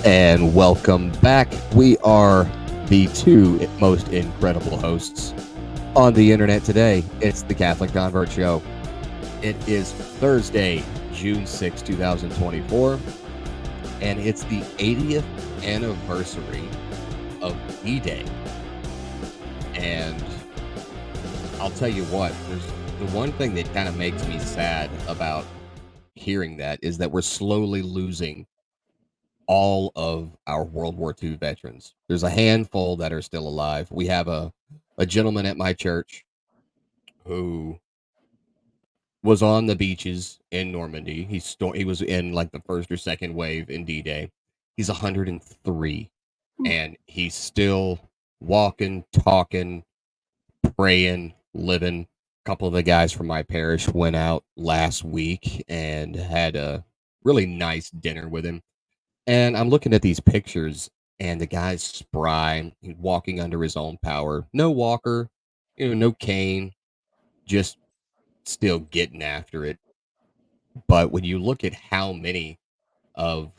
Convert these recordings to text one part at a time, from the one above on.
and welcome back. We are the two most incredible hosts on the internet today. It's the Catholic Convert Show. It is Thursday, June 6, 2024, and it's the 80th anniversary of D-Day. And I'll tell you what, there's the one thing that kind of makes me sad about hearing that is that we're slowly losing all of our World War II veterans. There's a handful that are still alive. We have a gentleman at my church who was on the beaches in Normandy. He was in like the first or second wave in D-Day. He's 103 and he's still walking, talking, praying, living. A couple of the guys from my parish went out last week and had a really nice dinner with him. And I'm looking at these pictures, and the guy's spry, walking under his own power. No walker, no cane, just still getting after it. But when you look at how many of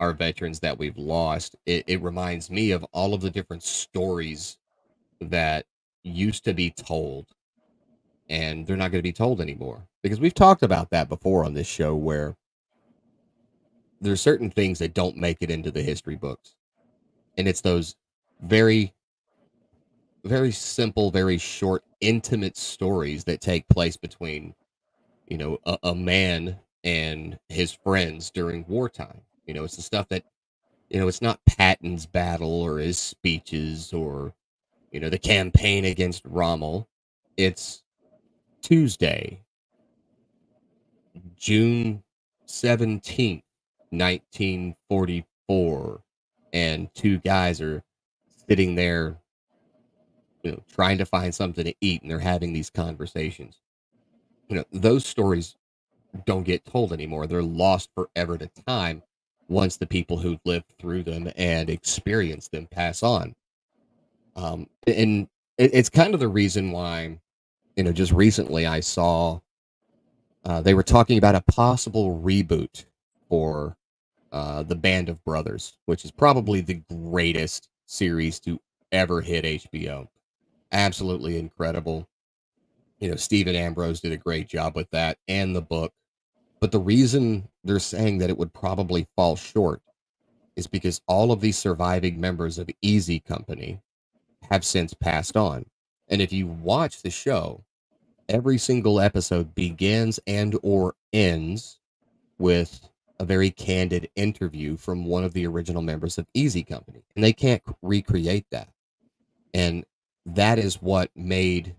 our veterans that we've lost, it reminds me of all of the different stories that used to be told, and they're not going to be told anymore. Because we've talked about that before on this show, where there's certain things that don't make it into the history books. And it's those very very simple, very short, intimate stories that take place between, a man and his friends during wartime. It's the stuff that, it's not Patton's battle or his speeches or, the campaign against Rommel. It's Tuesday, June 17th, 1944. And two guys are sitting there trying to find something to eat, and they're having these conversations. Those stories don't get told anymore. They're lost forever to time once the people who lived through them and experienced them pass on. And it's kind of the reason why, just recently I saw they were talking about a possible reboot for the Band of Brothers, which is probably the greatest series to ever hit HBO. Absolutely incredible. Stephen Ambrose did a great job with that and the book. But the reason they're saying that it would probably fall short is because all of these surviving members of Easy Company have since passed on. And if you watch the show, every single episode begins and or ends with a very candid interview from one of the original members of Easy Company. And they can't recreate that. And that is what made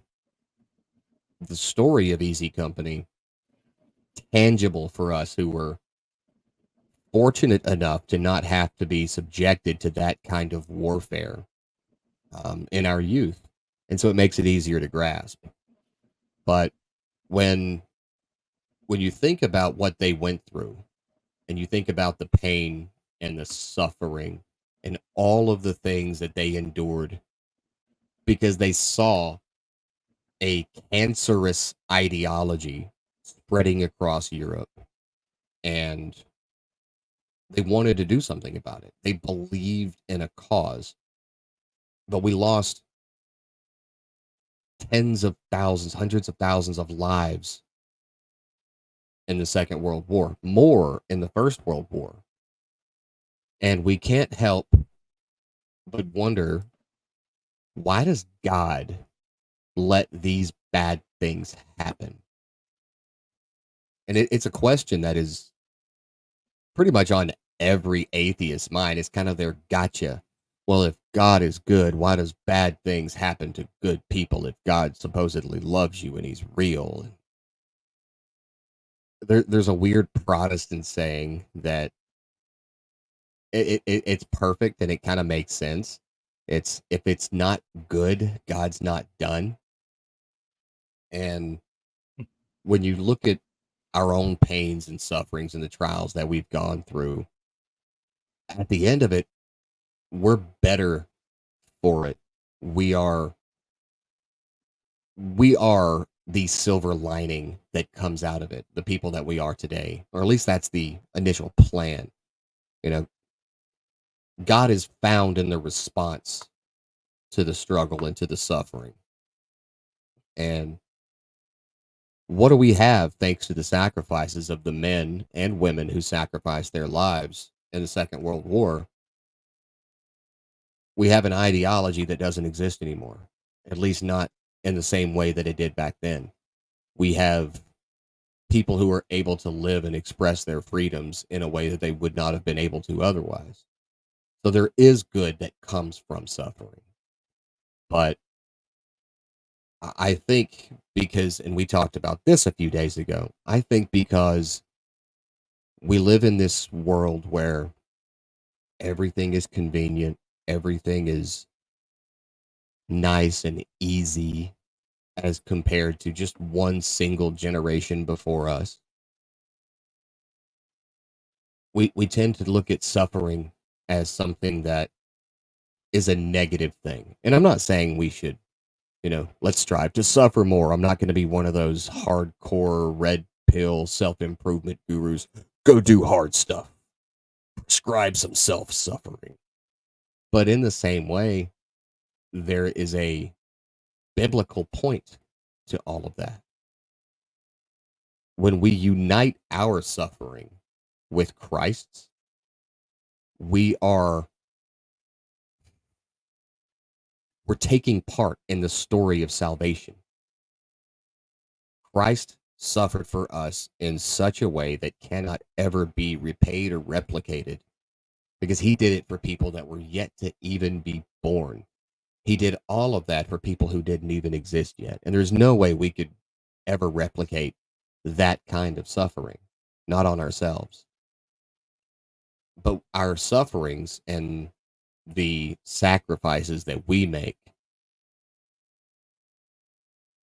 the story of Easy Company tangible for us who were fortunate enough to not have to be subjected to that kind of warfare in our youth. And so it makes it easier to grasp. But when you think about what they went through and you think about the pain and the suffering and all of the things that they endured because they saw a cancerous ideology spreading across Europe, and they wanted to do something about it. They believed in a cause, but we lost tens of thousands, hundreds of thousands of lives in the Second World War, more in the First World War. And we can't help but wonder, why does God let these bad things happen? And it's a question that is pretty much on every atheist's mind. It's kind of their gotcha. Well, if God is good, why does bad things happen to good people if God supposedly loves you and he's real? There's a weird Protestant saying that it's perfect and it kind of makes sense. It's, if it's not good, God's not done. And when you look at our own pains and sufferings and the trials that we've gone through, at the end of it, we're better for it. We are the silver lining that comes out of it, the people that we are today, or at least that's the initial plan. You know, God is found in the response to the struggle and to the suffering. And what do we have thanks to the sacrifices of the men and women who sacrificed their lives in the Second World War? We have an ideology that doesn't exist anymore, at least not in the same way that it did back then. We have people who are able to live and express their freedoms in a way that they would not have been able to otherwise. So there is good that comes from suffering. But I think because, and we talked about this a few days ago, I think because we live in this world where everything is convenient, everything is nice and easy as compared to just one single generation before us. We tend to look at suffering as something that is a negative thing. And I'm not saying we should, let's strive to suffer more. I'm not going to be one of those hardcore red pill self improvement gurus. Go do hard stuff, prescribe some self suffering. But in the same way, there is a biblical point to all of that. When we unite our suffering with Christ's, we are we're taking part in the story of salvation. Christ suffered for us in such a way that cannot ever be repaid or replicated because he did it for people that were yet to even be born. He did all of that for people who didn't even exist yet. And there's no way we could ever replicate that kind of suffering, not on ourselves. But our sufferings and the sacrifices that we make,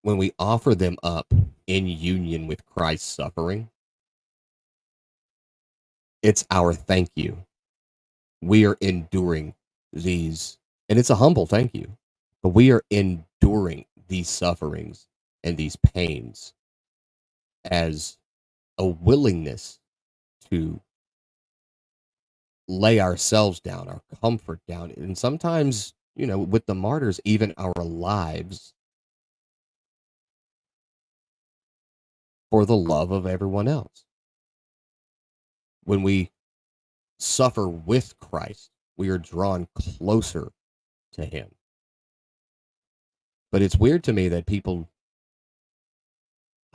when we offer them up in union with Christ's suffering, it's our thank you. We are enduring these, and it's a humble thank you, but we are enduring these sufferings and these pains as a willingness to lay ourselves down, our comfort down, and sometimes, with the martyrs, even our lives for the love of everyone else. When we suffer with Christ, we are drawn closer to him. But it's weird to me that people,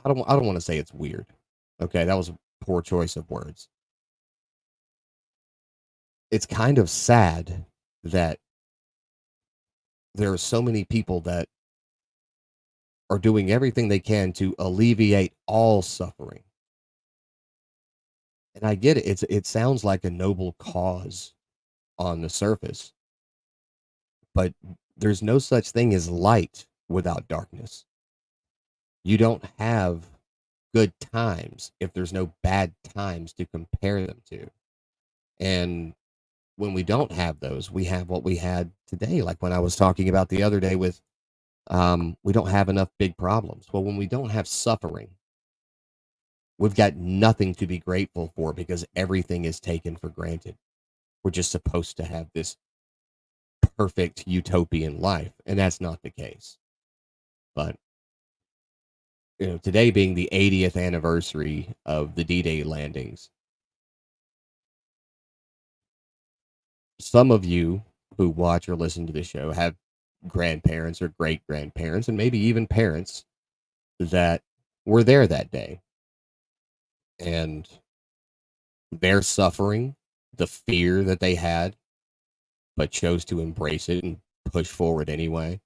I don't want to say it's weird. Okay, that was a poor choice of words. It's kind of sad that there are so many people that are doing everything they can to alleviate all suffering. And I get it. It sounds like a noble cause on the surface, but there's no such thing as light without darkness. You don't have good times if there's no bad times to compare them to. And when we don't have those, we have what we had today. Like when I was talking about the other day with, we don't have enough big problems. Well, when we don't have suffering, we've got nothing to be grateful for because everything is taken for granted. We're just supposed to have this perfect utopian life, and that's not the case. But today being the 80th anniversary of the D-Day landings, some of you who watch or listen to the show have grandparents or great grandparents and maybe even parents that were there that day. And their suffering, the fear that they had, but chose to embrace it and push forward anyway,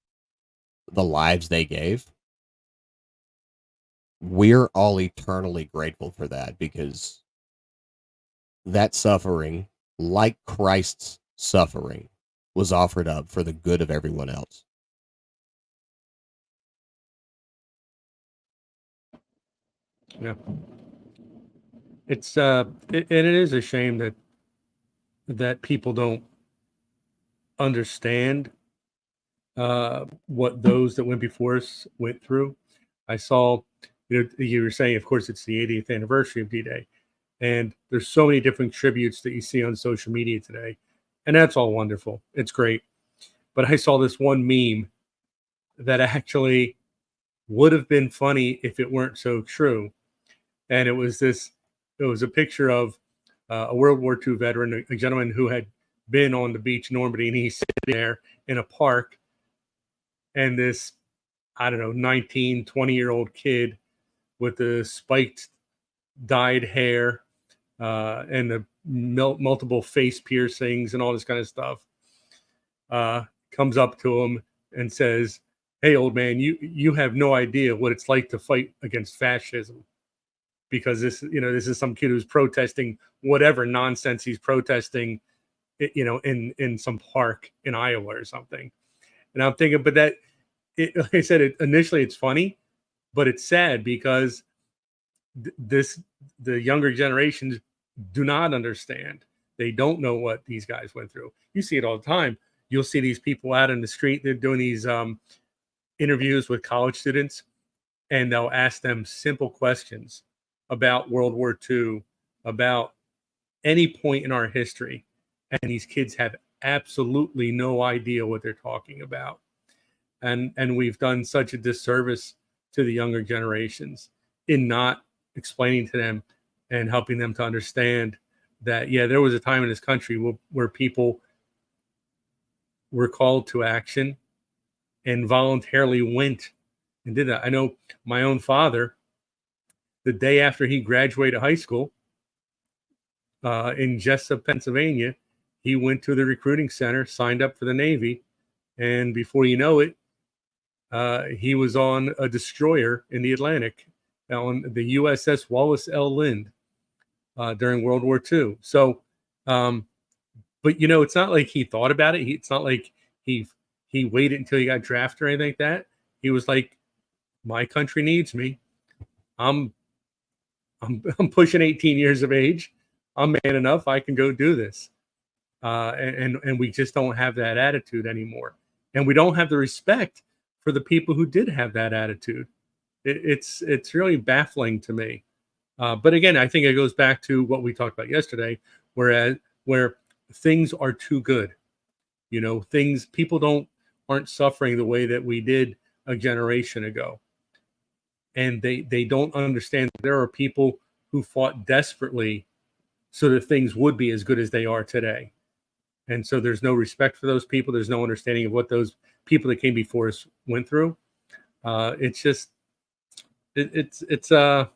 the lives they gave, we're all eternally grateful for that because that suffering, like Christ's suffering, was offered up for the good of everyone else. Yeah. It's and it is a shame that people don't understand what those that went before us went through. I saw, you were saying, of course, it's the 80th anniversary of D-Day, and there's so many different tributes that you see on social media today. And that's all wonderful. It's great. But I saw this one meme that actually would have been funny if it weren't so true. And it was a picture of a World War II veteran, a gentleman who had been on the beach, Normandy, and he's sitting there in a park. And this, I don't know, 19, 20-year-old kid with the spiked dyed hair and the multiple face piercings and all this kind of stuff comes up to him and says, "Hey, old man, you have no idea what it's like to fight against fascism, because this is some kid who's protesting whatever nonsense he's protesting, in some park in Iowa or something." And I'm thinking, but like I said, initially it's funny, but it's sad because the younger generations do not understand. They don't know what these guys went through. You see it all the time. You'll see these people out in the street. They're doing these interviews with college students, and they'll ask them simple questions about World War II, about any point in our history, and these kids have absolutely no idea what they're talking about. And we've done such a disservice to the younger generations in not explaining to them and helping them to understand that, yeah, there was a time in this country where people were called to action and voluntarily went and did that. I know my own father, the day after he graduated high school in Jessup, Pennsylvania, he went to the recruiting center, signed up for the Navy, and before you know it, he was on a destroyer in the Atlantic on the USS Wallace L. Lind during World War II. So, but it's not like he thought about it. It's not like he waited until he got drafted or anything like that. He was like, my country needs me. I'm pushing 18 years of age. I'm man enough. I can go do this. And we just don't have that attitude anymore. And we don't have the respect for the people who did have that attitude. It's really baffling to me. But again, I think it goes back to what we talked about yesterday, where things are too good. People aren't suffering the way that we did a generation ago. And they don't understand that there are people who fought desperately so that things would be as good as they are today. And so there's no respect for those people. There's no understanding of what those people that came before us went through. It's just, I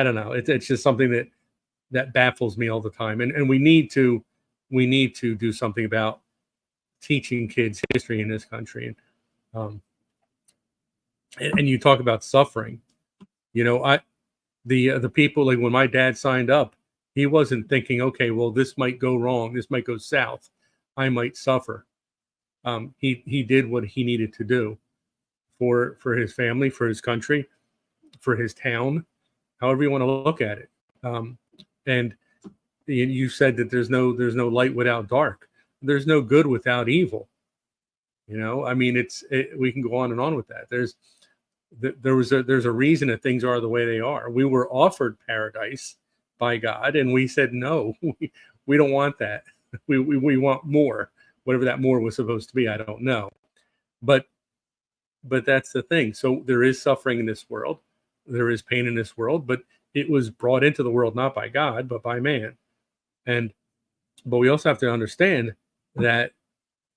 don't know. It's just something that baffles me all the time. And we need to do something about teaching kids history in this country. And you talk about suffering. The people, like when my dad signed up, he wasn't thinking, okay, well, this might go wrong, this might go south, I might suffer. He did what he needed to do for his family, for his country, for his town, however you want to look at it. And you said that there's no light without dark. There's no good without evil. I mean, we can go on and on with that. There's a reason that things are the way they are. We were offered paradise by God, and we said no. We don't want that. We want more. Whatever that more was supposed to be, I don't know. But that's the thing. So there is suffering in this world. There is pain in this world, but it was brought into the world not by God, but by man. But we also have to understand that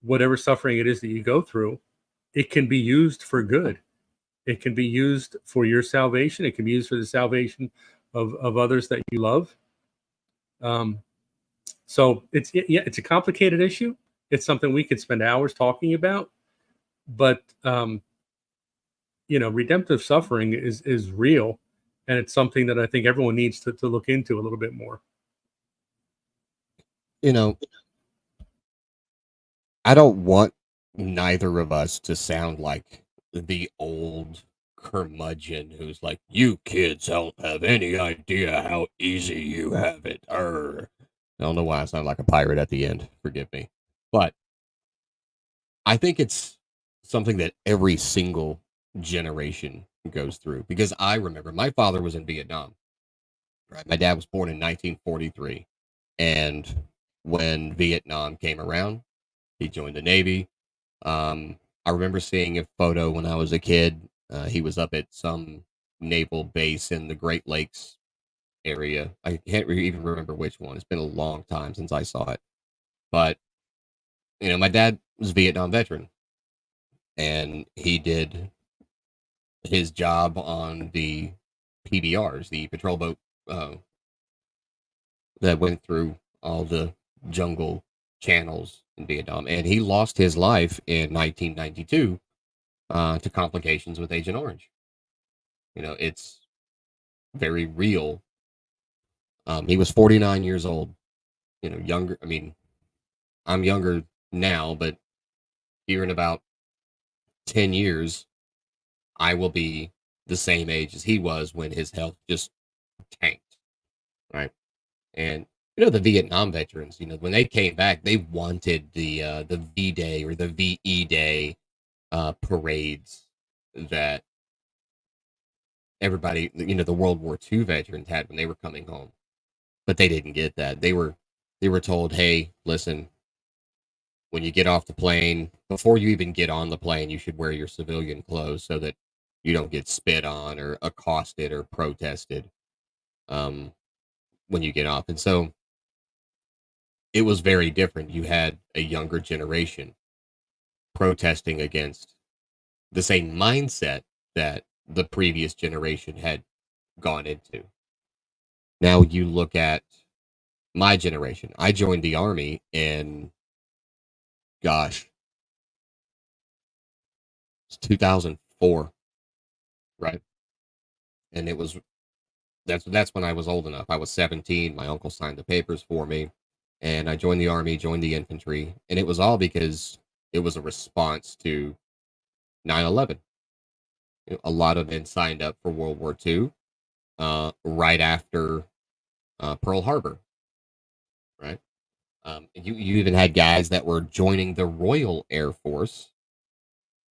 whatever suffering it is that you go through, it can be used for good. It can be used for your salvation. It can be used for the salvation of others that you love. So it's a complicated issue. It's something we could spend hours talking about, but redemptive suffering is real, and it's something that I think everyone needs to look into a little bit more. I don't want neither of us to sound like the old curmudgeon who's like, you kids don't have any idea how easy you have it. I don't know why I sound like a pirate at the end. Forgive me. But I think it's something that every single generation goes through, because I remember my father was in Vietnam. Right? My dad was born in 1943. And when Vietnam came around. He joined the Navy. I remember seeing a photo when I was a kid. He was up at some naval base in the Great Lakes area. I can't even remember which one. It's been a long time since I saw it. But, my dad was a Vietnam veteran, and he did his job on the PBRs, the patrol boat that went through all the jungle channels in Vietnam. And he lost his life in 1992 to complications with Agent Orange. It's very real. He was 49 years old, younger. I mean, I'm younger now, but here in about 10 years, I will be the same age as he was when his health just tanked, right? And the Vietnam veterans, when they came back, they wanted the V Day or the VE Day parades that everybody, the World War II veterans had when they were coming home. But they didn't get that. They were told, "Hey, listen, when you get off the plane, before you even get on the plane, you should wear your civilian clothes so that you don't get spit on or accosted or protested um, when you get off." And so it was very different. You had a younger generation protesting against the same mindset that the previous generation had gone into. Now you look at my generation. I joined the army in, gosh, it's 2004, right? And that's when I was old enough. I was 17. My uncle signed the papers for me, and I joined the army, joined the infantry, and it was all because it was a response to 9/11. A lot of men signed up for World War II right after Pearl Harbor, right? You even had guys that were joining the Royal Air Force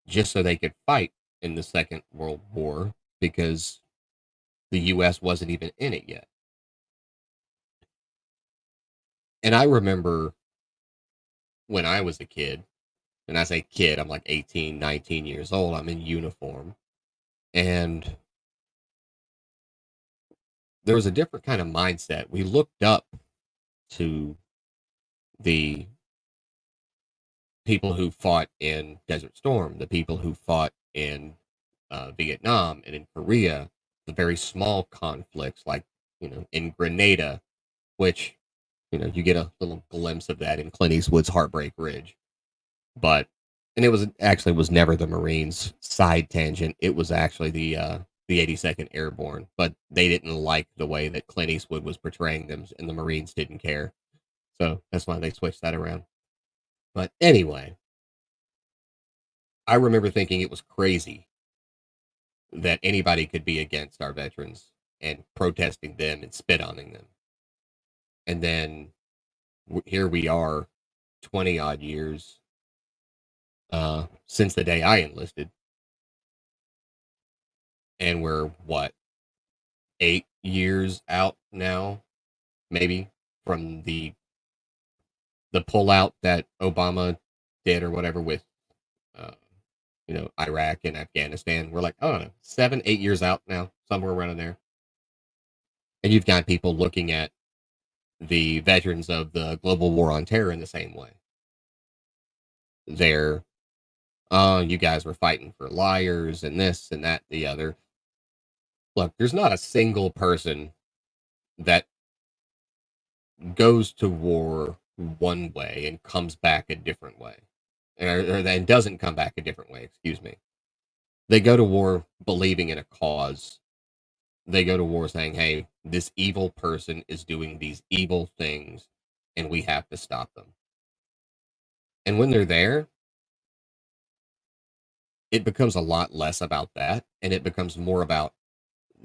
just so they could fight in the Second World War because the U.S. wasn't even in it yet. And I remember when I was a kid, and I say kid, I'm like 18, 19 years old, I'm in uniform. And there was a different kind of mindset. We looked up to the people who fought in Desert Storm, the people who fought in Vietnam and in Korea, the very small conflicts like, in Grenada, which, you get a little glimpse of that in Clint Eastwood's Heartbreak Ridge. But, and it was never the Marines side tangent. It was actually the 82nd Airborne, but they didn't like the way that Clint Eastwood was portraying them, and the Marines didn't care. So that's why they switched that around. But anyway, I remember thinking it was crazy that anybody could be against our veterans and protesting them and spit onning them. And then here we are, 20 odd years since the day I enlisted. And we're what, 8 years out now, maybe, from the pullout that Obama did or whatever with, uh, Iraq and Afghanistan. We're like, I don't know, 7, 8 years out now, somewhere around there. And you've got people looking at the veterans of the global war on terror in the same way. They're, oh, you guys were fighting for liars and this and that, the other. Look, there's not a single person that goes to war one way and comes back a different way, or then doesn't come back a different way. Excuse me. They go to war believing in a cause. They go to war saying, "Hey, this evil person is doing these evil things, and we have to stop them." And when they're there, it becomes a lot less about that, and it becomes more about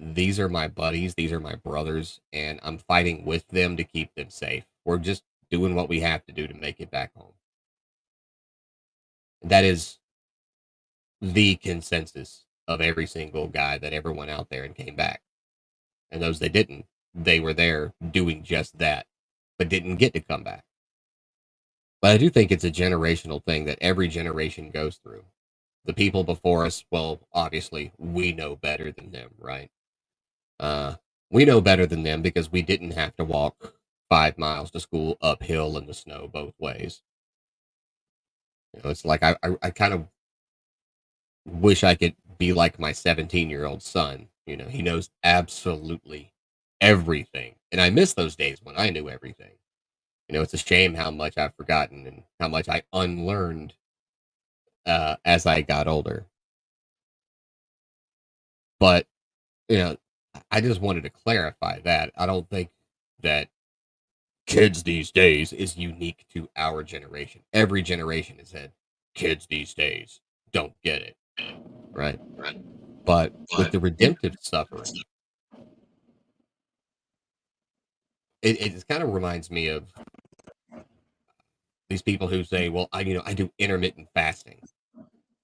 these are my buddies, these are my brothers, and I'm fighting with them to keep them safe. We're just doing what we have to do to make it back home. That is the consensus of every single guy that ever went out there and came back. And those that didn't, they were there doing just that, but didn't get to come back. But I do think it's a generational thing that every generation goes through. The people before us, well, obviously, we know better than them, right? Uh, we know better than them because we didn't have to walk 5 miles to school uphill in the snow both ways. It's like I kind of wish I could be like my 17-year-old son. He knows absolutely everything. And I miss those days when I knew everything. It's a shame how much I've forgotten and how much I unlearned as I got older. But, you know, I just wanted to clarify that. I don't think that kids these days is unique to our generation. Every generation has said kids these days don't get it, right? But with the redemptive suffering, it kind of reminds me of these people who say, "Well, I do intermittent fasting."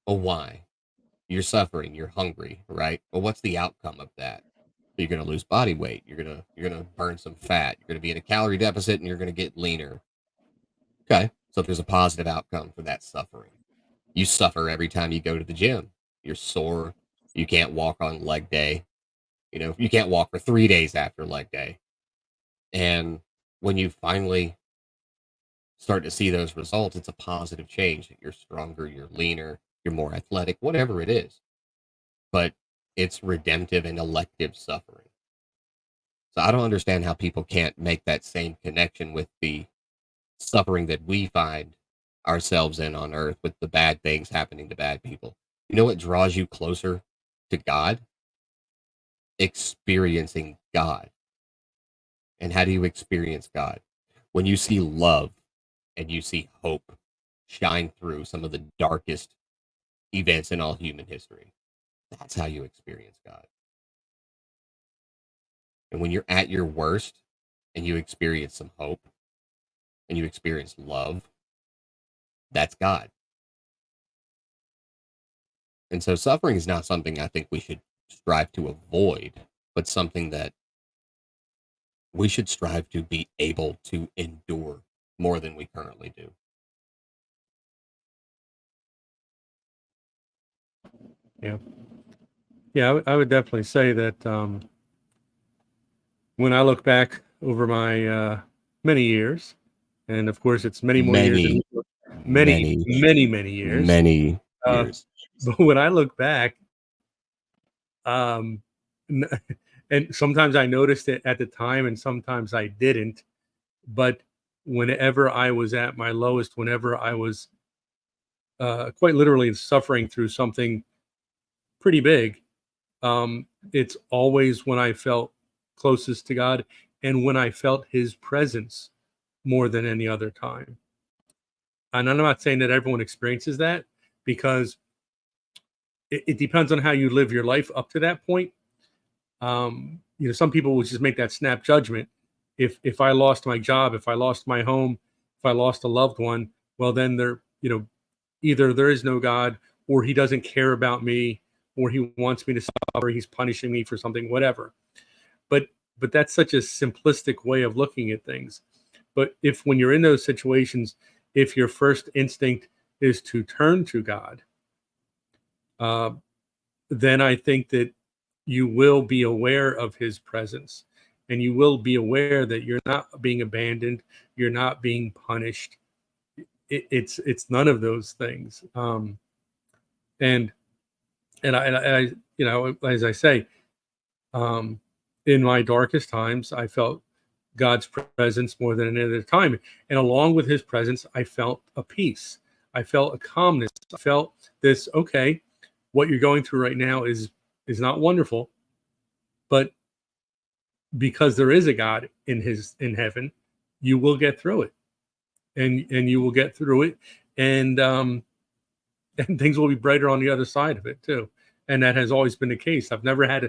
Well, why? You're suffering, you're hungry, right? Well, what's the outcome of that? You're going to lose body weight. You're going to burn some fat. You're going to be in a calorie deficit, and you're going to get leaner. Okay, so there's a positive outcome for that suffering. You suffer every time you go to the gym. You're sore. You can't walk on leg day. You can't walk for 3 days after leg day. And when you finally start to see those results, it's a positive change. You're stronger, you're leaner, you're more athletic, whatever it is. But it's redemptive and elective suffering. So I don't understand how people can't make that same connection with the suffering that we find ourselves in on earth with the bad things happening to bad people. You know what draws you closer to God? Experiencing God. And how do you experience God? When you see love and you see hope shine through some of the darkest events in all human history. That's how you experience God. And when you're at your worst and you experience some hope and you experience love, that's God. And so suffering is not something I think we should strive to avoid, but something that we should strive to be able to endure more than we currently do. Yeah. Yeah, I would definitely say that when I look back over my many years, and of course it's many more years than Many, many, many, many, many years. many Uh, years. but when I look back, um, n- and sometimes I noticed it at the time, and sometimes I didn't. But whenever I was at my lowest, whenever I was quite literally suffering through something pretty big, it's always when I felt closest to God and when I felt His presence more than any other time. And I'm not saying that everyone experiences that because it depends on how you live your life up to that point. Some people will just make that snap judgment. If I lost my job, if I lost my home, if I lost a loved one, well then either there is no God or He doesn't care about me or He wants me to suffer, He's punishing me for something, whatever. But but that's such a simplistic way of looking at things. But if when you're in those situations, if your first instinct is to turn to God, uh, then I think that you will be aware of His presence and you will be aware that you're not being abandoned, you're not being punished. It's none of those things. And and I as I say, um, in my darkest times, I felt God's presence more than any other time. And along with His presence, I felt a peace. I felt a calmness. I felt this, okay, what you're going through right now is not wonderful, but because there is a God in heaven, you will get through it. And you will get through it. And and things will be brighter on the other side of it too. And that has always been the case. I've never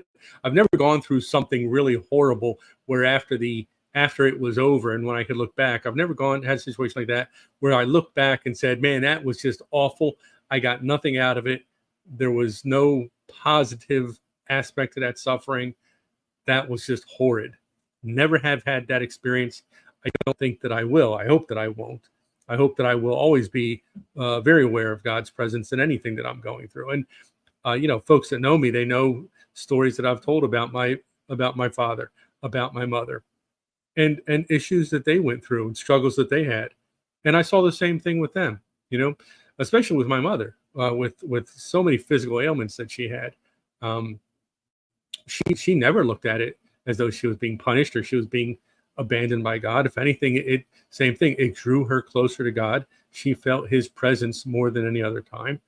gone through something really horrible where after it was over and when I could look back, I've never had a situation like that where I look back and said, man, that was just awful. I got nothing out of it. There was no positive aspect to that suffering. That was just horrid. Never have had that experience. I don't think that I will. I hope that I won't. I hope that I will always be very aware of God's presence in anything that I'm going through. And folks that know me, they know stories that I've told about my father, about my mother, and issues that they went through and struggles that they had. And I saw the same thing with them, you know, especially with my mother, with so many physical ailments that she had. Um, she never looked at it as though she was being punished or she was being abandoned by God. If anything, it same thing. It drew her closer to God. She felt His presence more than any other time,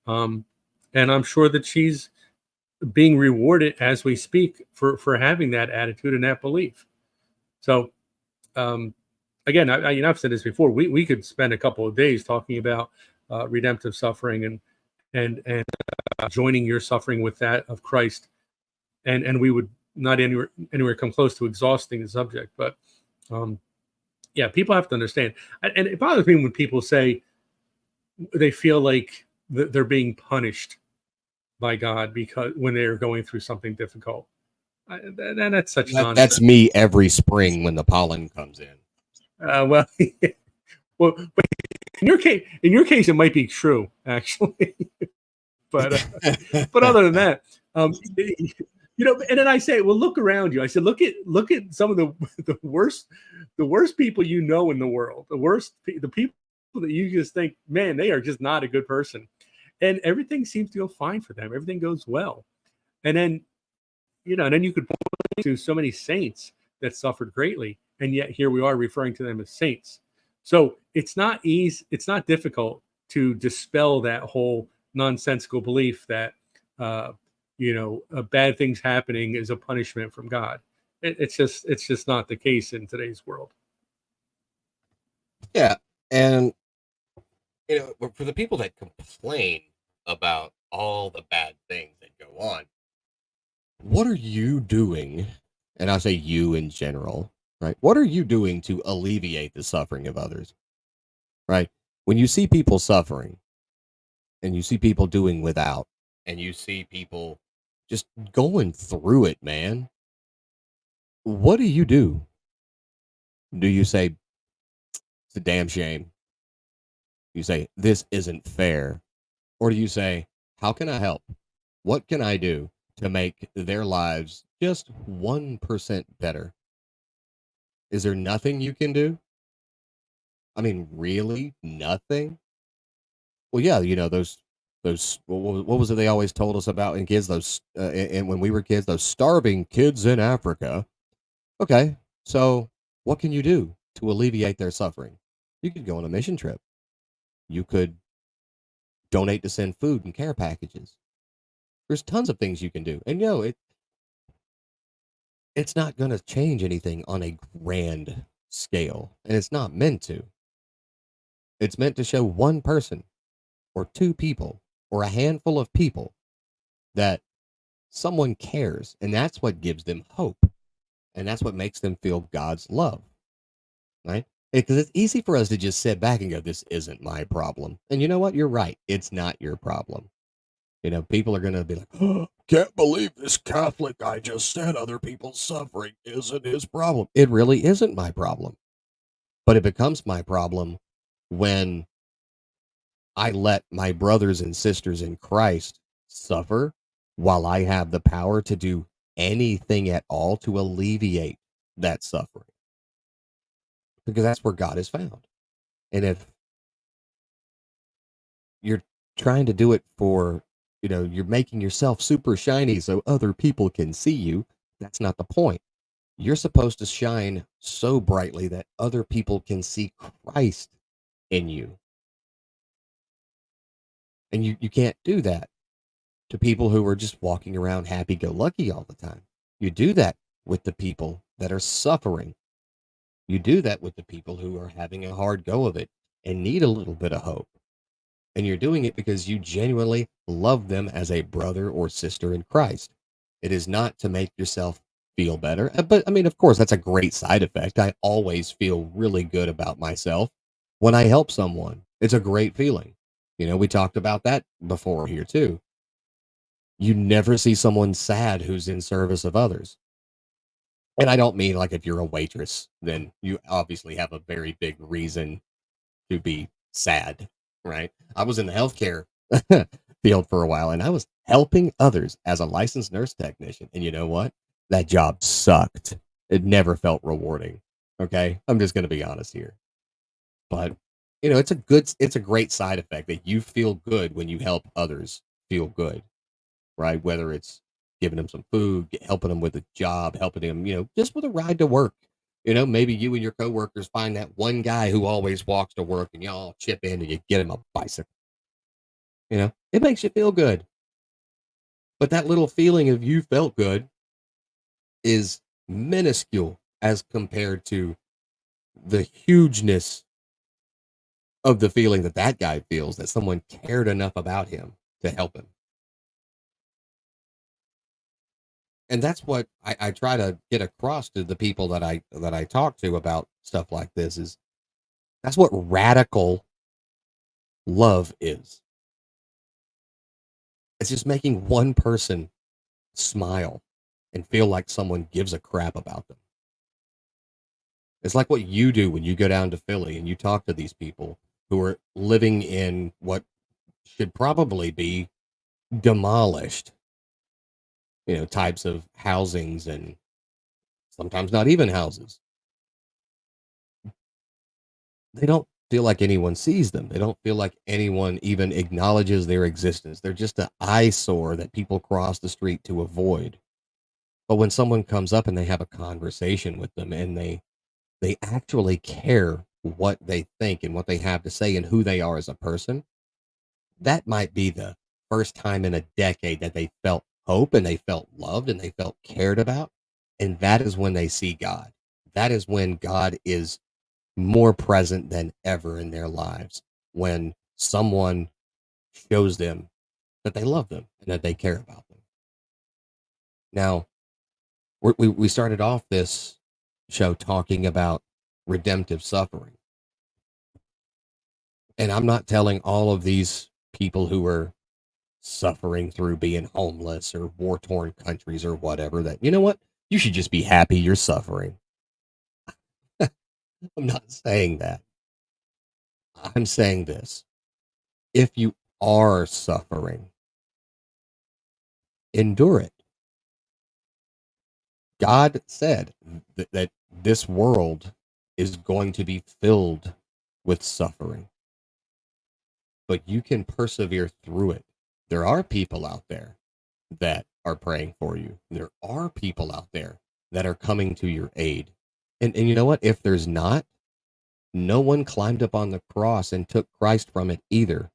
um, and I'm sure that she's being rewarded as we speak for having that attitude and that belief. So, um, again, I've said this before. We could spend a couple of days talking about redemptive suffering and joining your suffering with that of Christ, and we would not anywhere come close to exhausting the subject. But um, yeah, people have to understand, and it bothers me when people say they feel like they're being punished by God because when they're going through something difficult. That's such That's nonsense. me every spring when the pollen comes in. Well, well, but in your case, it might be true actually. But other than that, and then I say, well, look around you. I said, look at some of the worst people you know in the world, the people that you just think, man, they are just not a good person, and everything seems to go fine for them. Everything goes well, and then and then you could point to so many saints that suffered greatly, and yet here we are referring to them as saints. So it's not easy. It's not difficult to dispel that whole nonsensical belief that bad things happening is a punishment from God. It's just not the case in today's world. Yeah, and for the people that complain about all the bad things that go on, what are you doing? And I say you in general, right? What are you doing to alleviate the suffering of others, right? When you see people suffering and you see people doing without, and you see people just going through it, man, what do you do? Do you say, it's a damn shame? You say, this isn't fair? Or do you say, how can I help? What can I do to make their lives just 1% better? Is there nothing you can do? I mean, really, nothing? Well, yeah, those what was it they always told us about in kids? Those and when we were kids, those starving kids in Africa. Okay, so what can you do to alleviate their suffering? You could go on a mission trip. You could donate to send food and care packages. There's tons of things you can do, and it's not going to change anything on a grand scale, and it's not meant to. It's meant to show one person or two people or a handful of people that someone cares, and that's what gives them hope, and that's what makes them feel God's love, right? Because it's easy for us to just sit back and go, "This isn't my problem," and you know what? You're right. It's not your problem. People are going to be like, oh, "Can't believe this Catholic guy just said other people's suffering isn't his problem." It really isn't my problem, but it becomes my problem when I let my brothers and sisters in Christ suffer while I have the power to do anything at all to alleviate that suffering, because that's where God is found. And if you're trying to do it for, you're making yourself super shiny so other people can see you, that's not the point. You're supposed to shine so brightly that other people can see Christ in you. And you can't do that to people who are just walking around happy go lucky all the time. You do that with the people that are suffering. You do that with the people who are having a hard go of it and need a little bit of hope. And you're doing it because you genuinely love them as a brother or sister in Christ. It is not to make yourself feel better. But I mean, of course, that's a great side effect. I always feel really good about myself when I help someone. It's a great feeling. We talked about that before here too. You never see someone sad who's in service of others. And I don't mean like if you're a waitress, then you obviously have a very big reason to be sad, right? I was in the healthcare field for a while, and I was helping others as a licensed nurse technician. And you know what? That job sucked. It never felt rewarding. Okay. I'm just going to be honest here. But, it's a great side effect that you feel good when you help others feel good, right? Whether it's giving them some food, helping them with a job, helping them, just with a ride to work. Maybe you and your coworkers find that one guy who always walks to work and y'all chip in and you get him a bicycle. It makes you feel good. But that little feeling of you felt good is minuscule as compared to the hugeness of the feeling that that guy feels that someone cared enough about him to help him. And that's what I try to get across to the people that I talk to about stuff like this is that's what radical love is. It's just making one person smile and feel like someone gives a crap about them. It's like what you do when you go down to Philly and you talk to these people who are living in what should probably be demolished, types of housings and sometimes not even houses. They don't feel like anyone sees them. They don't feel like anyone even acknowledges their existence. They're just an eyesore that people cross the street to avoid. But when someone comes up and they have a conversation with them and they actually care what they think and what they have to say and who they are as a person, that might be the first time in a decade that they felt hope and they felt loved and they felt cared about. And that is when they see God. That is when God is more present than ever in their lives. When someone shows them that they love them and that they care about them. Now, we started off this show talking about redemptive suffering. And I'm not telling all of these people who are suffering through being homeless or war torn countries or whatever that, you know what? You should just be happy you're suffering. I'm not saying that. I'm saying this. If you are suffering, endure it. God said that this world is going to be filled with suffering, but you can persevere through it. There are people out there that are praying for you. There are people out there that are coming to your aid. And you know what? If there's not, no one climbed up on the cross and took Christ from it either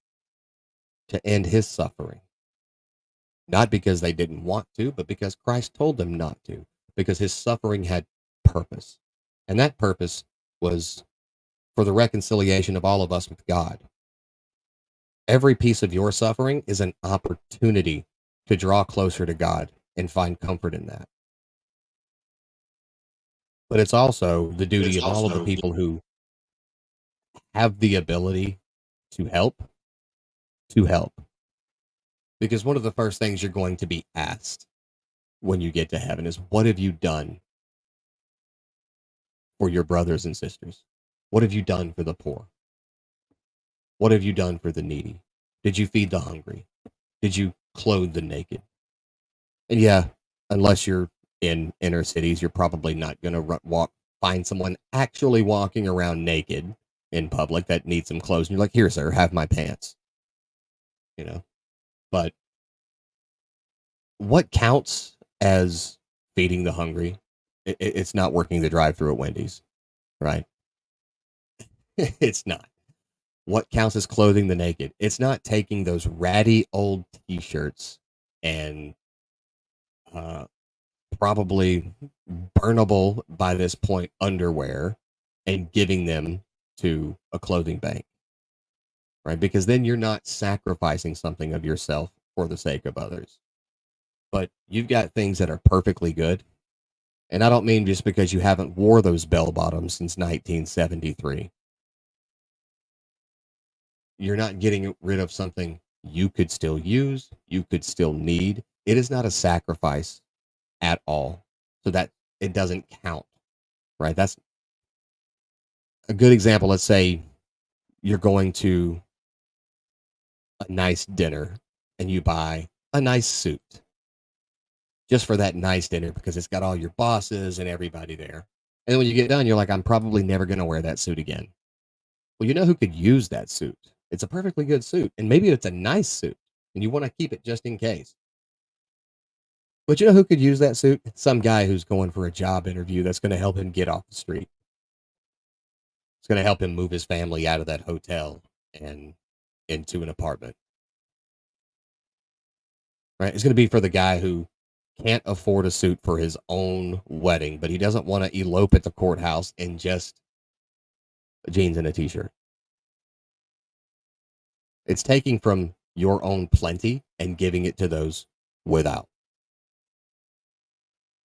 to end his suffering. Not because they didn't want to, but because Christ told them not to, because his suffering had purpose. And that purpose was for the reconciliation of all of us with God. Every piece of your suffering is an opportunity to draw closer to God and find comfort in that. But it's also the duty of all of the people who have the ability to help, to help. Because one of the first things you're going to be asked when you get to heaven is, what have you done for your brothers and sisters? What have you done for the poor? What have you done for the needy? Did you feed the hungry? Did you clothe the naked? And yeah, unless you're in inner cities, you're probably not going to find someone actually walking around naked in public that needs some clothes. And you're like, here, sir, have my pants. But what counts as feeding the hungry? It's not working the drive-through at Wendy's, right? It's not. What counts as clothing the naked? It's not taking those ratty old T-shirts and uh, probably burnable by this point underwear and giving them to a clothing bank, right? Because then you're not sacrificing something of yourself for the sake of others. But you've got things that are perfectly good. And I don't mean just because you haven't wore those bell bottoms since 1973. You're not getting rid of something you could still use, you could still need. It is not a sacrifice at all. So that it doesn't count, right? That's a good example. Let's say you're going to a nice dinner and you buy a nice suit just for that nice dinner because it's got all your bosses and everybody there. And then when you get done, you're like, I'm probably never going to wear that suit again. Well, you know who could use that suit? It's a perfectly good suit. And maybe it's a nice suit and you want to keep it just in case. But you know who could use that suit? Some guy who's going for a job interview that's going to help him get off the street. It's going to help him move his family out of that hotel and into an apartment. Right? It's going to be for the guy who can't afford a suit for his own wedding, but he doesn't want to elope at the courthouse in just jeans and a t-shirt. It's taking from your own plenty and giving it to those without.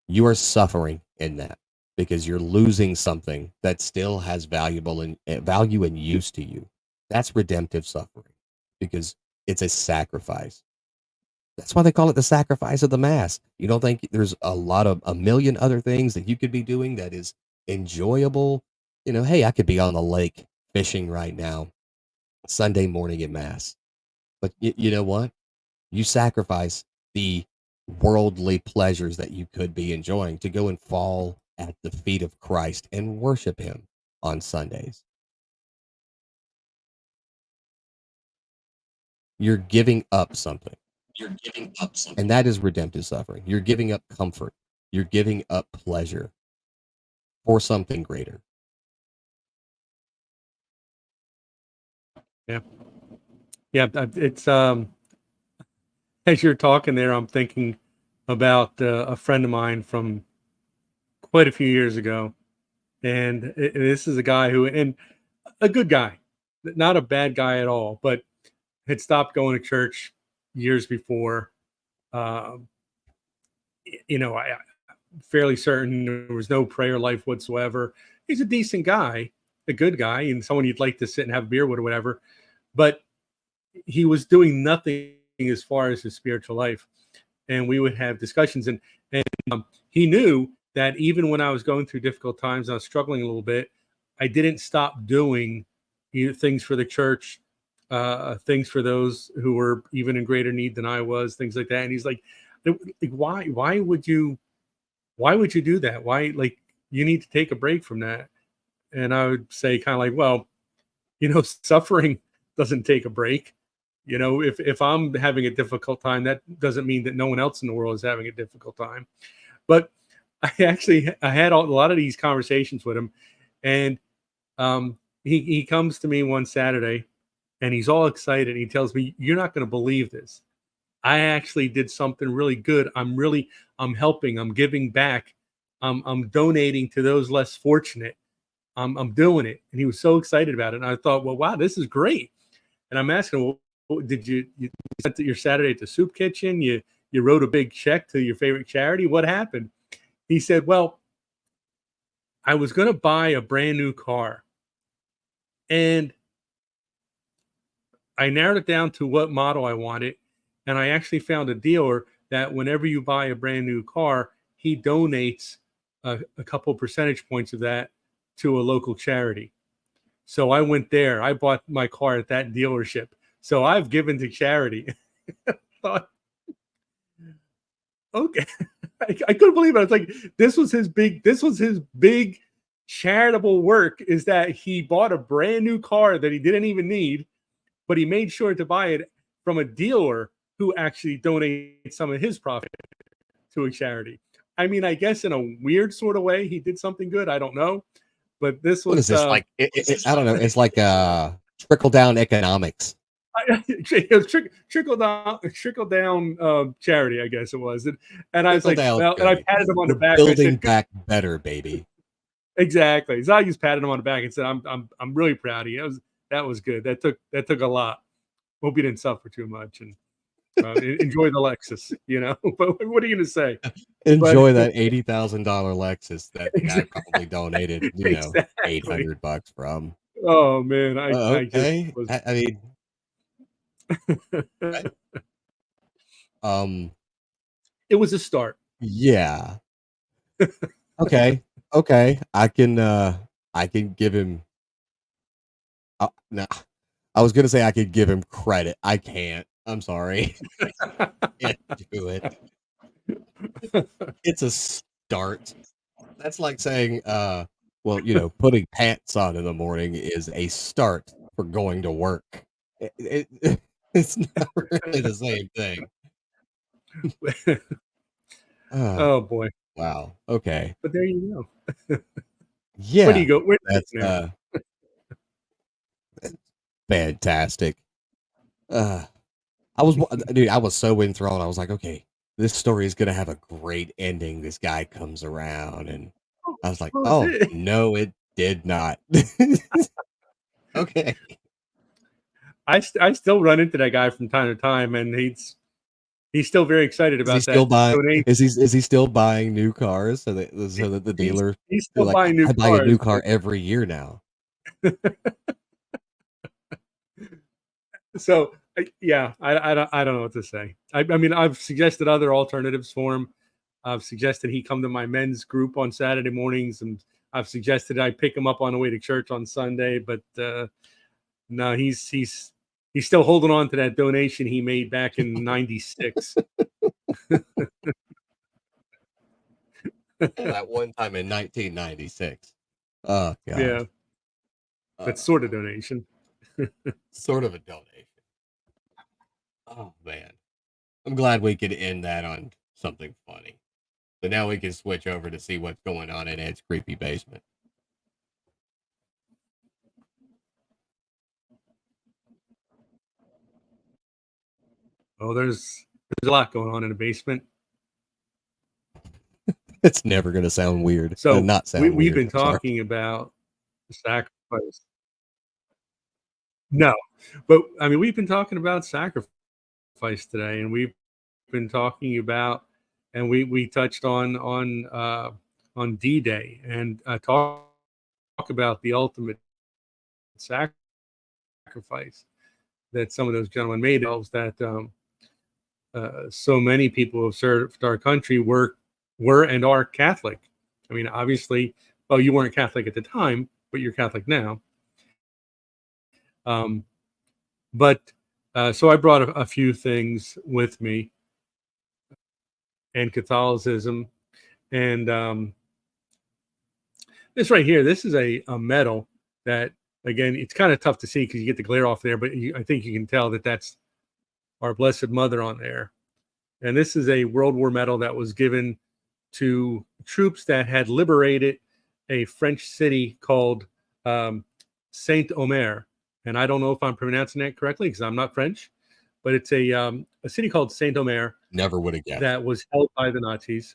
You are suffering in that because you're losing something that still has value and use to you. That's redemptive suffering because it's a sacrifice. That's why they call it the sacrifice of the mass. You don't think there's a million other things that you could be doing that is enjoyable? You know, hey, I could be on the lake fishing right now, Sunday morning at mass. But you know what? You sacrifice the worldly pleasures that you could be enjoying to go and fall at the feet of Christ and worship him on Sundays. You're giving up something. And that is redemptive suffering. You're giving up comfort. You're giving up pleasure for something greater. Yeah. Yeah. It's, as you're talking there, I'm thinking about a friend of mine from quite a few years ago. And this is a guy and a good guy, not a bad guy at all, but had stopped going to church years before. Um, I'm fairly certain there was no prayer life whatsoever. He's a decent guy, a good guy, and someone you'd like to sit and have a beer with or whatever. But he was doing nothing as far as his spiritual life. And we would have discussions, and he knew that even when I was going through difficult times, I was struggling a little bit. I didn't stop doing things for the church, things for those who were even in greater need than I was, things like that. And he's like, why would you do that? Why, like, you need to take a break from that? And I would say kind of like, well, suffering doesn't take a break. If I'm having a difficult time, that doesn't mean that no one else in the world is having a difficult time. But I had a lot of these conversations with him, and he comes to me one Saturday, and he's all excited. He tells me, "You're not going to believe this. I actually did something really good. I'm helping. I'm giving back. I'm donating to those less fortunate. I'm doing it." And he was so excited about it. And I thought, well, wow, this is great. And I'm asking him, well, did you spent your Saturday at the soup kitchen? You wrote a big check to your favorite charity. What happened? He said, well, I was going to buy a brand new car, and I narrowed it down to what model I wanted. And I actually found a dealer that whenever you buy a brand new car, he donates a couple percentage points of that to a local charity. So I went there. I bought my car at that dealership. So I've given to charity. Thought, okay. I couldn't believe it. I was like, this was his big charitable work, is that he bought a brand new car that he didn't even need, but he made sure to buy it from a dealer who actually donates some of his profit to a charity. I mean, I guess in a weird sort of way, he did something good. I don't know. But this What is was, this like? I don't know. It's like trickle down economics. it was trickle down charity, I guess it was. And I was Trickle like, down well, and I charity. patted him on the We're back. I building said, back better, baby. exactly. So I just patted him on the back and said, I'm really proud of you. That was good. That took a lot. Hope you didn't suffer too much, and enjoy the Lexus, But what are you gonna say? But Enjoy that $80,000 Lexus that the guy probably donated, exactly. $800 from. Oh man, I just Okay. was. I mean, okay. Um, It was a start. yeah. Okay. Okay. I can give him No, I was gonna say I could give him credit. I can't. I'm sorry. Can't do it. It's a start. That's like saying, well, putting pants on in the morning is a start for going to work. It's not really the same thing. Oh boy. Wow. Okay. But there you go. Where do Yeah. you go? Where do you That's go now? fantastic. Uh dude, I was so enthralled. I was like, okay, this story is gonna have a great ending. This guy comes around, and I was like, Oh, it oh did. no, it did not. Okay. I still run into that guy from time to time, and he's still very excited Is he about still that buying? donation. Is he still buying new cars so that the He's dealer he's they're still like, buying new I buy a new cars. car every year now. So yeah, I don't know what to say. I mean, I've suggested other alternatives for him. I've suggested he come to my men's group on Saturday mornings, and I've suggested I pick him up on the way to church on Sunday. But no, he's still holding on to that donation he made back in '96. Yeah, that one time in 1996. Oh Yeah, gosh. that's Uh, sort of donation. Sort of a donation. Oh man. I'm glad we could end that on something funny. So now we can switch over to see what's going on in Ed's creepy basement. Oh, there's a lot going on in the basement. It's never going to sound weird. So Not we sound we've weird. been I'm sorry. talking about sacrifice. No, but I mean we've been talking about sacrifice today, and we've been talking about, and we touched on D-Day, and talk about the ultimate sacrifice that some of those gentlemen made themselves, that so many people who have served our country were and are Catholic. I mean, obviously, well, you weren't Catholic at the time, but you're Catholic now. Um, but so I brought a few things with me, and Catholicism, and this right here. This is a medal that, again, it's kind of tough to see because you get the glare off there, but I think you can tell that that's our Blessed Mother on there. And this is a World War medal that was given to troops that had liberated a French city called Saint Omer. And I don't know if I'm pronouncing that correctly because I'm not French, but it's a city called Saint Omer Never would have guessed. that was held by the Nazis,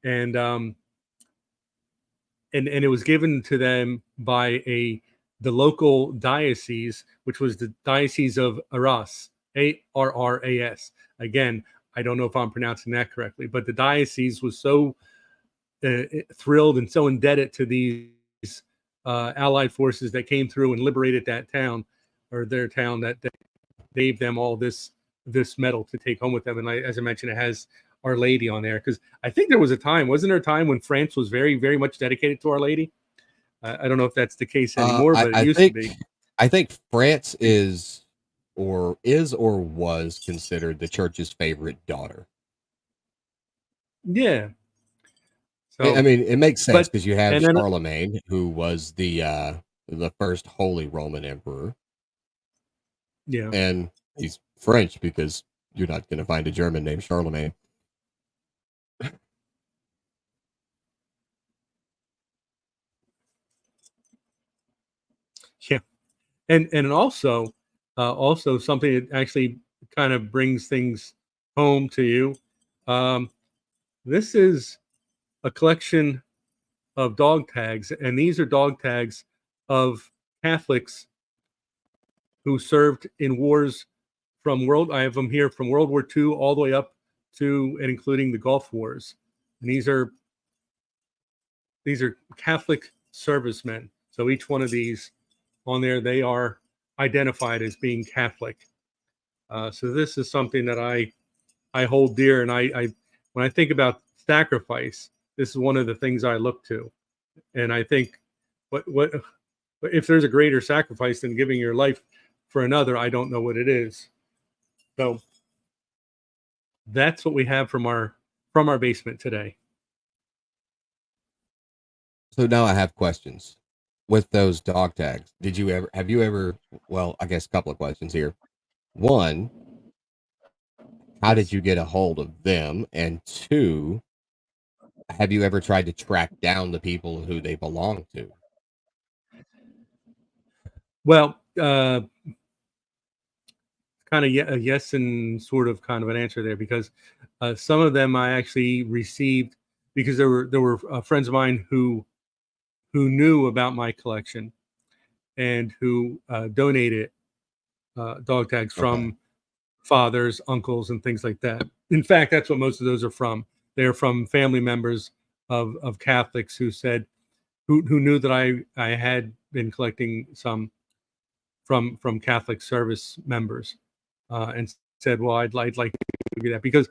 and and it was given to them by the local diocese, which was the Diocese of Arras, Arras. Again, I don't know if I'm pronouncing that correctly, but the diocese was so thrilled and so indebted to these Allied forces that came through and liberated that town, or their town, that gave them all this medal to take home with them. And as I mentioned, it has Our Lady on there, because I think there was a time, wasn't there a time when France was very, very much dedicated to Our Lady? I don't know if that's the case anymore, I, but it I used to think be. I think France or was considered the church's favorite daughter. Yeah. I So, mean, it makes sense but because you have and then Charlemagne, who was the first Holy Roman Emperor, yeah, and he's French because you're not going to find a German named Charlemagne. yeah, and also something that actually kind of brings things home to you. Um, this is a collection of dog tags, and these are dog tags of Catholics who served in wars from world. I have them here from World War II all the way up to and including the Gulf Wars. And these are Catholic servicemen. So each one of these on there, they are identified as being Catholic. So this is something that I hold dear, and I when I think about sacrifice, this is one of the things I look to, and I think what But if there's a greater sacrifice than giving your life for another, I don't know what it is. So that's what we have from our basement today. So now I have questions. With those dog tags, have you ever, well, I guess a couple of questions here. One, how did Yes. you get a hold of them? And two, have you ever tried to track down the people who they belong to? Well, kind of a yes and sort of kind of an answer there, because some of them I actually received because there were friends of mine who knew about my collection and who donated dog tags Okay. from fathers, uncles, and things like that. In fact, that's what most of those are from. They're from family members of Catholics who said who knew that I had been collecting some from Catholic service members, and said, "Well, I'd like to do that," because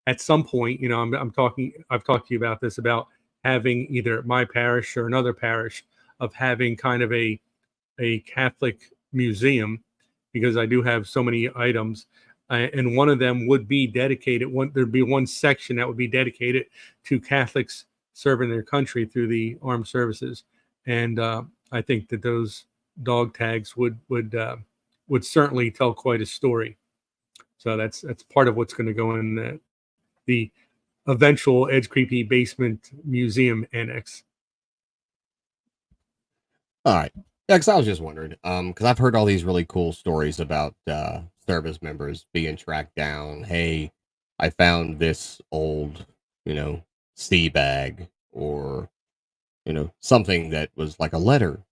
at some point, I've talked to you about this, about having either my parish or another parish of having kind of a Catholic museum, because I do have so many items, and one of them would be dedicated. There'd be one section that would be dedicated to Catholics serving their country through the armed services, and I think that those dog tags would certainly tell quite a story. So that's part of what's going to go in the eventual Edge Creepy Basement Museum Annex. All right. Yeah, because I was just wondering, because I've heard all these really cool stories about service members being tracked down. Hey, I found this old, you know, sea bag, or something that was like a letter.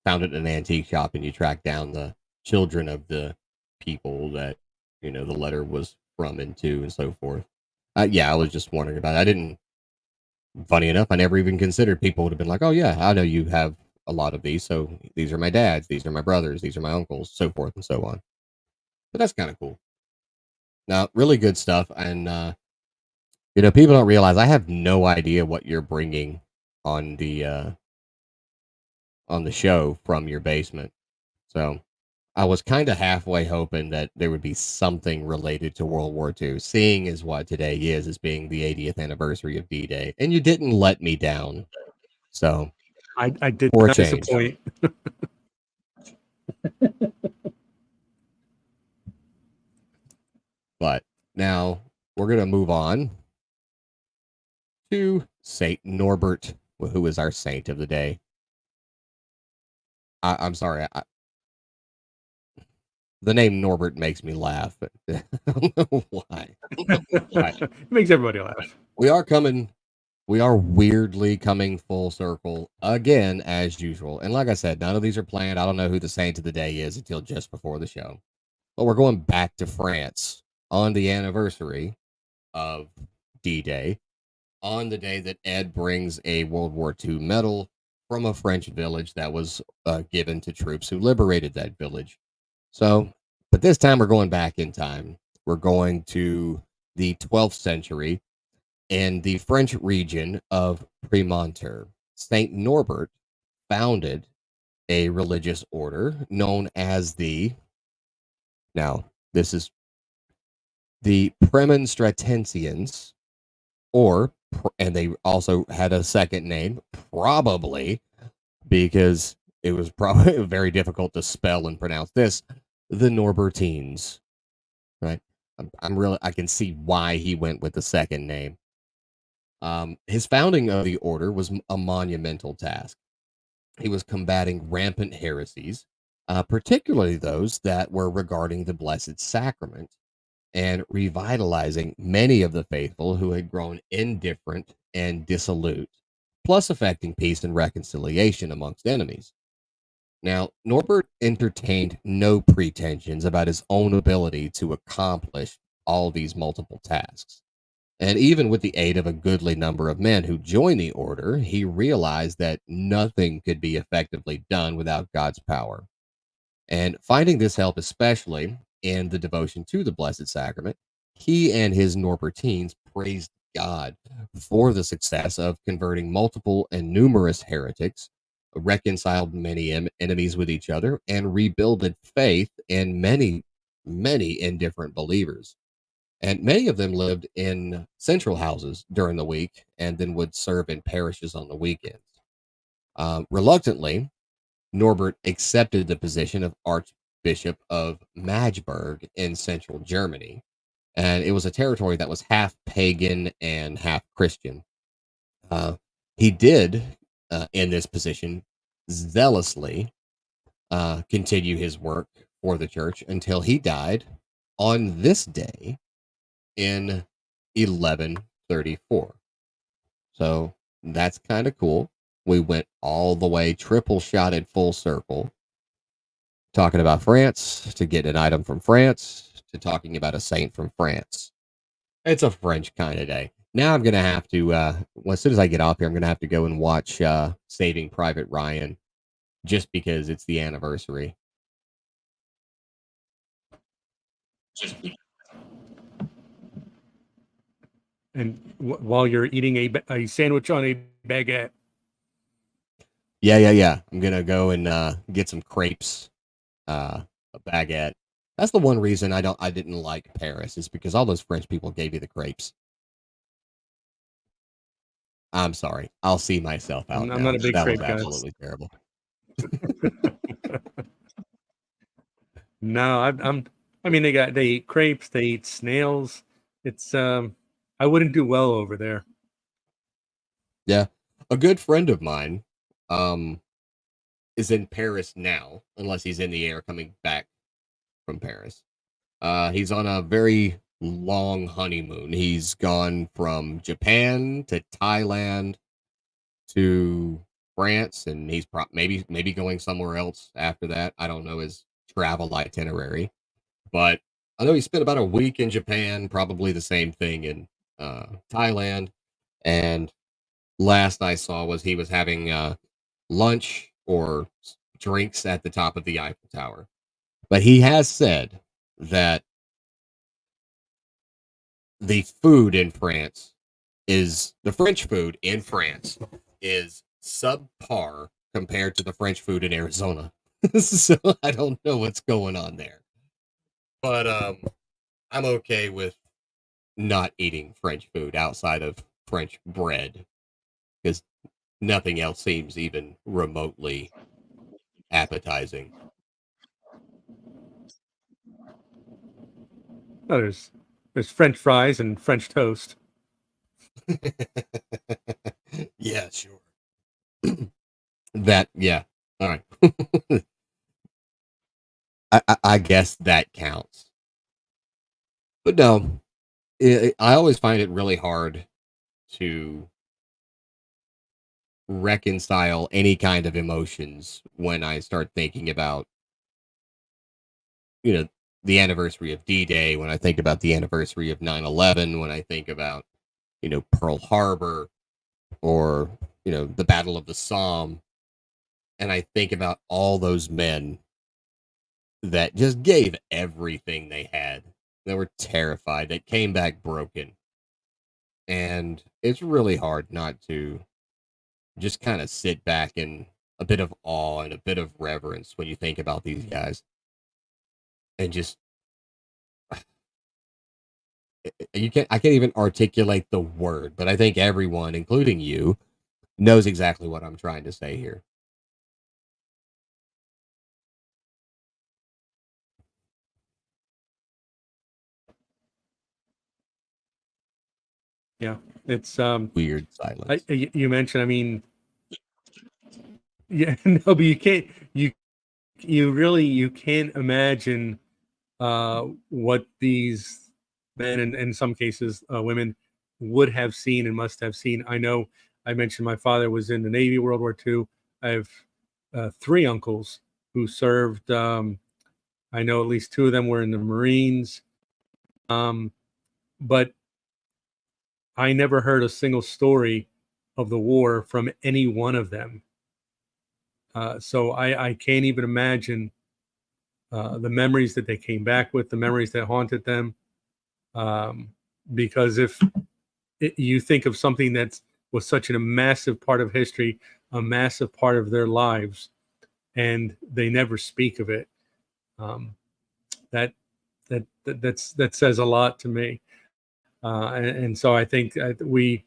Found it in an antique shop, and you track down the children of the people that the letter was from and to, and so forth. Yeah, I was just wondering about it. I didn't. Funny enough, I never even considered people would have been like, "Oh yeah, I know you have a lot of these. So these are my dad's, these are my brothers, these are my uncles, so forth and so on." But that's kind of cool. Now, really good stuff, and people don't realize I have no idea what you're bringing on the show from your basement. So I was kind of halfway hoping that there would be something related to World War II, seeing as what today is as being the 80th anniversary of D-Day, and you didn't let me down. So I did for a not change. disappoint. But now we're going to move on to Saint Norbert, who is our saint of the day. I'm sorry. The name Norbert makes me laugh. But I don't know why. Right. It makes everybody laugh. We are coming. We are weirdly coming full circle again, as usual. And like I said, none of these are planned. I don't know who the saint of the day is until just before the show. But we're going back to France on the anniversary of D-Day, on the day that Ed brings a World War II medal from a French village that was given to troops who liberated that village. So, but this time we're going back in time. We're going to the 12th century in the French region of Premontre. Saint Norbert founded a religious order known as now, this is the Premonstratensians, and they also had a second name, probably because it was probably very difficult to spell and pronounce this, the Norbertines, right? I can see why he went with the second name. His founding of the order was a monumental task. He was combating rampant heresies, particularly those that were regarding the Blessed Sacrament, and revitalizing many of the faithful who had grown indifferent and dissolute, plus affecting peace and reconciliation amongst enemies. Now, Norbert entertained no pretensions about his own ability to accomplish all these multiple tasks. And even with the aid of a goodly number of men who joined the order, he realized that nothing could be effectively done without God's power. And finding this help, especially in the devotion to the Blessed Sacrament, he and his Norbertines praised God for the success of converting multiple and numerous heretics, reconciled many enemies with each other, and rebuilded faith in many indifferent believers. And many of them lived in central houses during the week and then would serve in parishes on the weekends. Reluctantly, Norbert accepted the position of Archbishop of Magdeburg in central Germany, and it was a territory that was half pagan and half Christian. Uh, he did, in this position, zealously continue his work for the church until he died on this day in 1134. So that's kind of cool. We went all the way triple shotted full circle, talking about France to get an item from France to talking about a saint from France. It's a French kind of day. Now I'm gonna have to well, as soon as I get off here, I'm gonna have to go and watch Saving Private Ryan just because it's the anniversary. And while you're eating a sandwich on a baguette. Yeah. I'm gonna go and get some crepes, a baguette. That's the one reason I didn't like Paris is because all those French people gave you the crepes. I'm sorry. I'll see myself out I'm now. not a big That was crepe guy. absolutely terrible. No, I mean, they eat crepes, they eat snails. It's I wouldn't do well over there. Yeah. A good friend of mine um is in Paris now, unless he's in the air coming back from Paris. He's on a very long honeymoon. He's gone from Japan to Thailand to France, and he's maybe going somewhere else after that. I don't know his travel itinerary, but I know he spent about a week in Japan, probably the same thing in Thailand. And last I saw was he was having lunch or drinks at the top of the Eiffel Tower. But he has said that the French food in France is subpar compared to the French food in Arizona. So I don't know what's going on there. But I'm okay with not eating French food outside of French bread because nothing else seems even remotely appetizing. No, there's French fries and French toast. Yeah, sure. Yeah. All right. I guess that counts. But no, I always find it really hard to reconcile any kind of emotions when I start thinking about, you know, the anniversary of D-Day, when I think about the anniversary of 9/11, when I think about, Pearl Harbor or, the Battle of the Somme, and I think about all those men that just gave everything they had, that were terrified, that came back broken. And it's really hard not to just kind of sit back in a bit of awe and a bit of reverence when you think about these guys. And just I can't even articulate the word, but I think everyone, including you, knows exactly what I'm trying to say here. Yeah, it's Weird silence. you mentioned. I mean, yeah, no, but you can't imagine what these men and in some cases women would have seen and must have seen. I know I mentioned my father was in the Navy, World War II. I have three uncles who served. I know at least two of them were in the Marines. Um, but I never heard a single story of the war from any one of them. So I can't even imagine the memories that they came back with, the memories that haunted them. Um, because if you think of something that was such a massive part of history, a massive part of their lives, and they never speak of it. Um, that that says a lot to me, and so I think we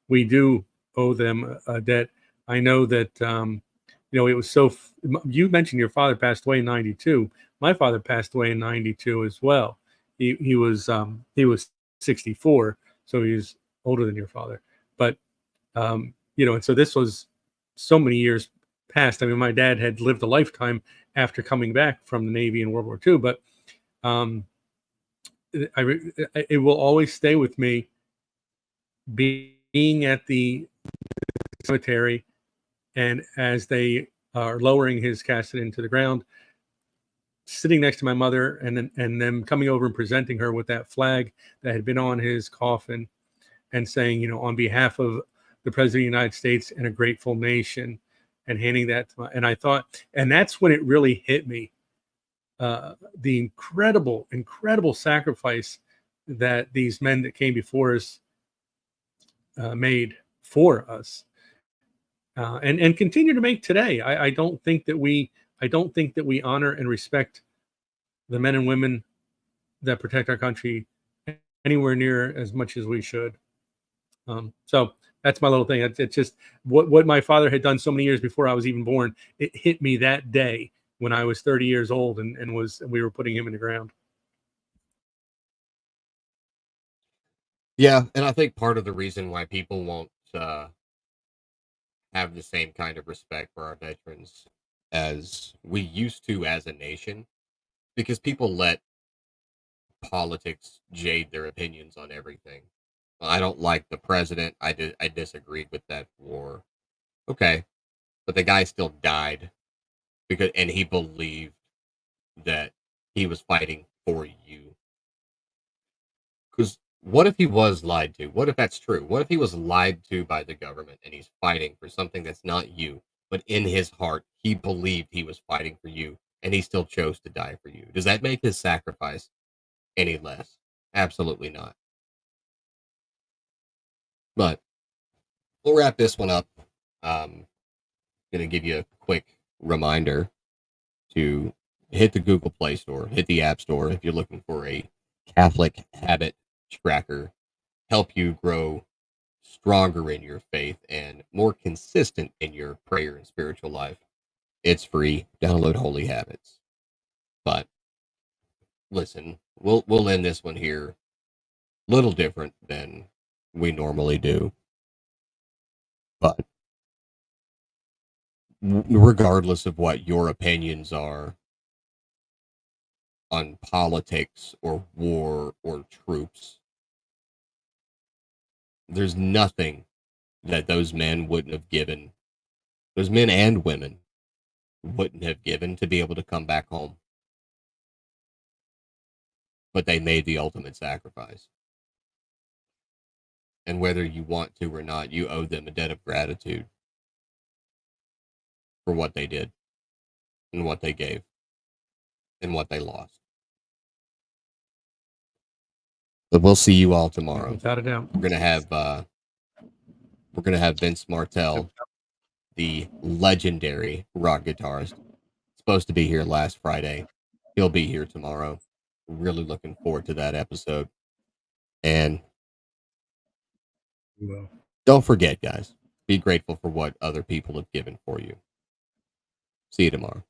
do owe them a debt. I know that it was so. You mentioned your father passed away in '92. My father passed away in '92 as well. He was 64, so he's older than your father. But and so this was so many years past. I mean, my dad had lived a lifetime after coming back from the Navy in World War II, but um, it will always stay with me being at the cemetery, and as they are lowering his casket into the ground, sitting next to my mother, and them coming over and presenting her with that flag that had been on his coffin, and saying, on behalf of the President of the United States and a grateful nation, and handing that to and I thought, and that's when it really hit me, the incredible sacrifice that these men that came before us made for us, and continue to make today. I don't think that we honor and respect the men and women that protect our country anywhere near as much as we should. So that's my little thing. It's just what my father had done so many years before I was even born. It hit me that day when I was 30 years old, and we were putting him in the ground. Yeah, and I think part of the reason why people won't have the same kind of respect for our veterans as we used to as a nation, because people let politics jade their opinions on everything. I don't like the president. I disagreed with that war. Okay, but the guy still died and he believed that he was fighting for you. Because what if he was lied to? What if that's true? What if he was lied to by the government and he's fighting for something that's not you, but in his heart he believed he was fighting for you and he still chose to die for you? Does that make his sacrifice any less? Absolutely not. But we'll wrap this one up. Going to give you a quick reminder to hit the Google Play Store, hit the App Store if you're looking for a Catholic habit tracker, help you grow stronger in your faith and more consistent in your prayer and spiritual life. It's free. Download Holy Habits. But listen, we'll end this one here, little different than we normally do. But regardless of what your opinions are on politics or war or troops, there's nothing that those men wouldn't have given, those men and women wouldn't have given to be able to come back home. But they made the ultimate sacrifice. And whether you want to or not, you owe them a debt of gratitude for what they did and what they gave and what they lost. But we'll see you all tomorrow. Without a doubt. We're gonna have Vince Martell, the legendary rock guitarist, supposed to be here last Friday. He'll be here tomorrow. Really looking forward to that episode. And don't forget, guys, be grateful for what other people have given for you. See you tomorrow.